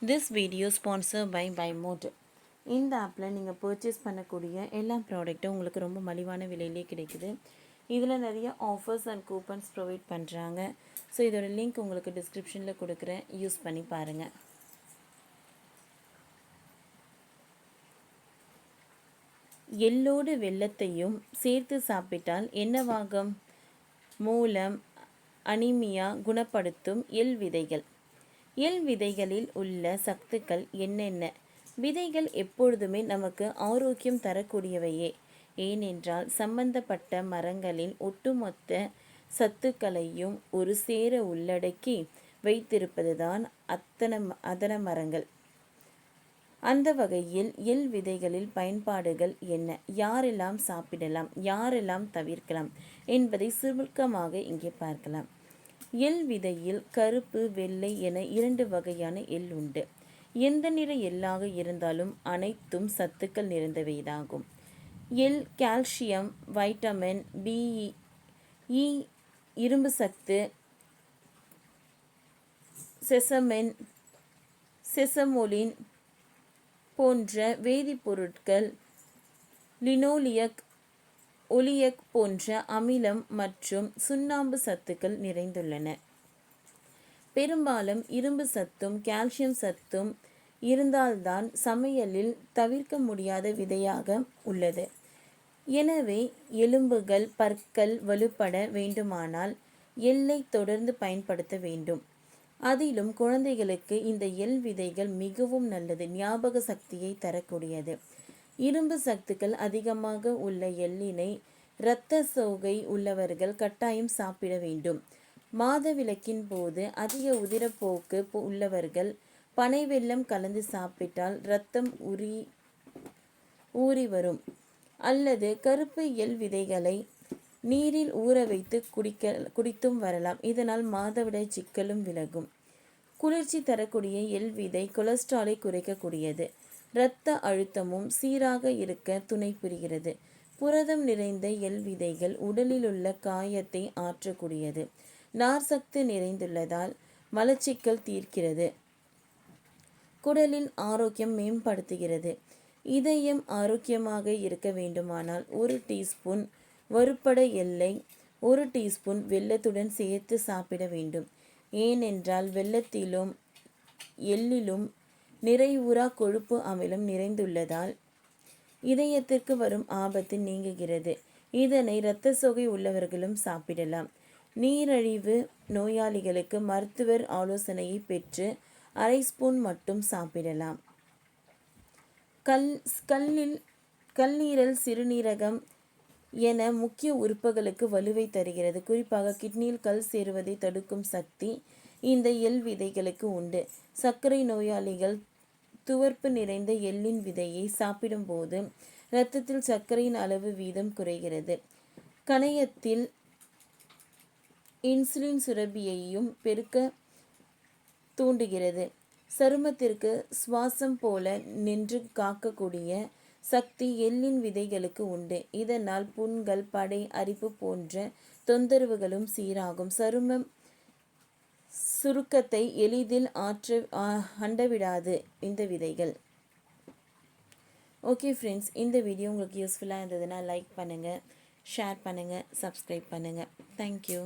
This video sponsored by BuyMode. இந்த ஆப்பில் நீங்கள் பர்ச்சேஸ் பண்ணக்கூடிய எல்லா ப்ராடக்ட்டும் உங்களுக்கு ரொம்ப மலிவான விலையிலே கிடைக்குது. இதில் நிறைய ஆஃபர்ஸ் அண்ட் கூப்பன்ஸ் ப்ரொவைட் பண்ணுறாங்க. ஸோ இதோட லிங்க் உங்களுக்கு டிஸ்கிரிப்ஷனில் கொடுக்குறேன், யூஸ் பண்ணி பாருங்கள். எள்ளோடு வெல்லத்தையும் சேர்த்து சாப்பிட்டால் என்னவாகும்? மூலம் அனிமியா குணப்படுத்தும் எள் விதைகள். எள் விதைகளில் உள்ள சத்துக்கள் என்னென்ன? விதைகள் எப்பொழுதுமே நமக்கு ஆரோக்கியம் தரக்கூடியவையே. ஏனென்றால் சம்பந்தப்பட்ட மரங்களின் ஒட்டுமொத்த சத்துக்களையும் ஒரு சேர உள்ளடக்கி வைத்திருப்பதுதான் அதன மரங்கள். அந்த வகையில் எள் விதைகளில் பயன்பாடுகள் என்ன? யாரெல்லாம் சாப்பிடலாம், யாரெல்லாம் தவிர்க்கலாம் என்பதை சுருக்கமாக இங்கே பார்க்கலாம். எள் விதையில் கருப்பு, வெள்ளை என 2 வகையான எள் உண்டு. எந்த நிற எள்ளாக இருந்தாலும் அனைத்தும் சத்துக்கள் நிறைந்தவைதாகும். எள் கால்சியம், வைட்டமின் பி, இ, இரும்பு சத்து, செசமோலின் போன்ற வேதிப்பொருட்கள், லினோலியக், ஒலியக் போன்ற அமிலம் மற்றும் சுண்ணாம்பு சத்துக்கள் நிறைந்துள்ளன. பெரும்பாலும் இரும்பு சத்தும் கால்சியம் சத்தும் இருந்தால்தான் சமையலில் தவிர்க்க முடியாத விதையாக உள்ளது. எனவே எலும்புகள், பற்கள் வலுப்பட வேண்டுமானால் எள்ளை தொடர்ந்து பயன்படுத்த வேண்டும். அதிலும் குழந்தைகளுக்கு இந்த எள் விதைகள் மிகவும் நல்லது, ஞாபக சக்தியை தரக்கூடியது. இரும்பு சத்துக்கள் அதிகமாக உள்ள எள்ளினை இரத்த சோகை உள்ளவர்கள் கட்டாயம் சாப்பிட வேண்டும். மாதவிலக்கின் போது அதிக உதிரப்போக்கு உள்ளவர்கள் பனை வெல்லம் கலந்து சாப்பிட்டால் இரத்தம் ஊறி வரும். அல்லது கருப்பு எள் விதைகளை நீரில் ஊற வைத்து குடித்தும் வரலாம். இதனால் மாதவிடாய் சிக்கலும் விலகும். குளிர்ச்சி தரக்கூடிய எள் விதை கொலஸ்ட்ராலை குறைக்கக்கூடியது. இரத்த அழுத்தமும் சீராக இருக்க துணை புரிகிறது. புரதம் நிறைந்த எள் விதைகள் உடலில் உள்ள காயத்தை ஆற்றக்கூடியது. நார்சத்து நிறைந்துள்ளதால் மலச்சிக்கல் தீர்க்கிறது. குடலின் ஆரோக்கியம் மேம்படுத்துகிறது. இதயம் ஆரோக்கியமாக இருக்க வேண்டுமானால் 1 டீஸ்பூன் வறுப்பட எள்ளை 1 டீஸ்பூன் வெல்லத்துடன் சேர்த்து சாப்பிட வேண்டும். ஏனென்றால் வெல்லத்திலும் எள்ளிலும் நிறைவுறா கொழுப்பு அமிலம் நிறைந்துள்ளதால் இதயத்திற்கு வரும் ஆபத்து நீங்குகிறது. இதனை இரத்த சோகை உள்ளவர்களும் சாப்பிடலாம். நீரிழிவு நோயாளிகளுக்கு மருத்துவர் ஆலோசனையை பெற்று 1/2 ஸ்பூன் மட்டும் சாப்பிடலாம். கல்லீரல், சிறுநீரகம் என முக்கிய உறுப்புகளுக்கு வலுவை தருகிறது. குறிப்பாக கிட்னியில் கல் சேருவதை தடுக்கும் சக்தி இந்த எள் விதைகளுக்கு உண்டு. சர்க்கரை நோயாளிகள் துவர்ப்பு நிறைந்த எள்ளின் விதையை சாப்பிடும்போது இரத்தத்தில் சர்க்கரையின் அளவு வீதம் குறைகிறது. கணையத்தில் இன்சுலின் சுரப்பியையும் பெருக்க தூண்டுகிறது. சருமத்திற்கு சுவாசம் போல நின்று காக்கக்கூடிய சக்தி எள்ளின் விதைகளுக்கு உண்டு. இதனால் புண்கள், படை, அரிப்பு போன்ற தொந்தரவுகளும் சீராகும். சருமம் சுருக்கத்தை எளிதில் அண்டவிடாது இந்த விதைகள். ஓகே ஃப்ரெண்ட்ஸ், இந்த வீடியோ உங்களுக்கு யூஸ்ஃபுல்லாக இருந்ததுன்னா லைக் பண்ணுங்கள், ஷேர் பண்ணுங்கள், சப்ஸ்கிரைப் பண்ணுங்கள். தேங்க்யூ.